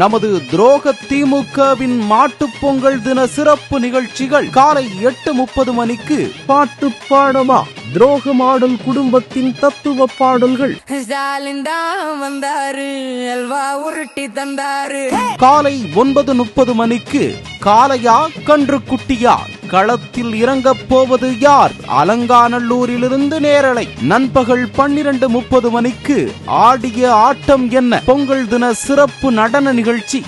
நமது துரோக திமுகவின் மாட்டுப் பொங்கல் தின சிறப்பு நிகழ்ச்சிகள் காலை 8:30 மணிக்கு பாட்டு பாடமா துரோக மாடல் குடும்பத்தின் தத்துவ பாடல்கள் வந்தாரு அல்வா உருட்டி தந்தாரு. காலை 9:30 மணிக்கு காளையா கன்று குட்டியா களத்தில் இறங்கப் போவது யார் அலங்காநல்லூரிலிருந்து நேரலை. நண்பகல் 12:30 மணிக்கு ஆடிய ஆட்டம் என்ன பொங்கல் தின சிறப்பு நடன நிகழ்ச்சி.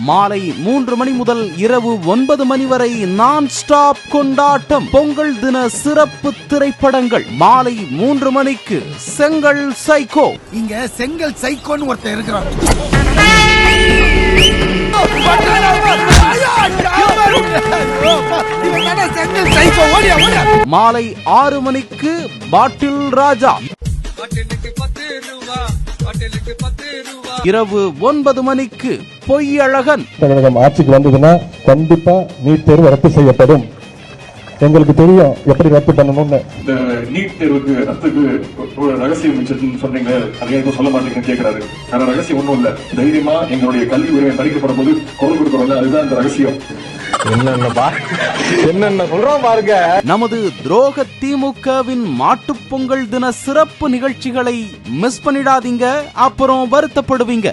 மாலை 3 மணி முதல் இரவு 9 மணி வரை நான் ஸ்டாப் கொண்டாட்டம் பொங்கல் தின சிறப்பு திரைப்படங்கள். மாலை 3 மணிக்கு செங்கல் சைக்கோ. இங்க செங்கல் சைக்கோன்னு ஒருத்தர் இருக்கிறான். மாலை 6 மணிக்கு பாட்டில் ராஜா. இரவு 9 மணிக்கு பொய்யழகன். தமிழகம் ஆட்சிக்கு வந்ததுன்னா கண்டிப்பா நீட் தேர்வு ரத்து செய்யப்படும். எங்களுக்கு தெரியும் எப்படி ரத்து பண்ணணும்னு. இந்த நீட் தேர்வுக்கு ரத்துக்கு ஒரு ரகசியம் சொன்னீங்க, அது சொல்ல மாட்டீங்கன்னு கேட்கிறாரு. ஆனா ரகசியம் ஒண்ணும் இல்ல. தைரியமா எங்களுடைய கல்வி உரிமை பறிக்கப்படும் போது குரல் கொடுக்கிறோம்ல, அதுதான் இந்த ரகசியம். என்னென்ன சொல்றோம் பாருங்க. நமது துரோக திமுகவின் மாட்டுப் பொங்கல் தின சிறப்பு நிகழ்ச்சிகளை மிஸ் பண்ணிடாதீங்க, அப்புறம் வருத்தப்படுவீங்க.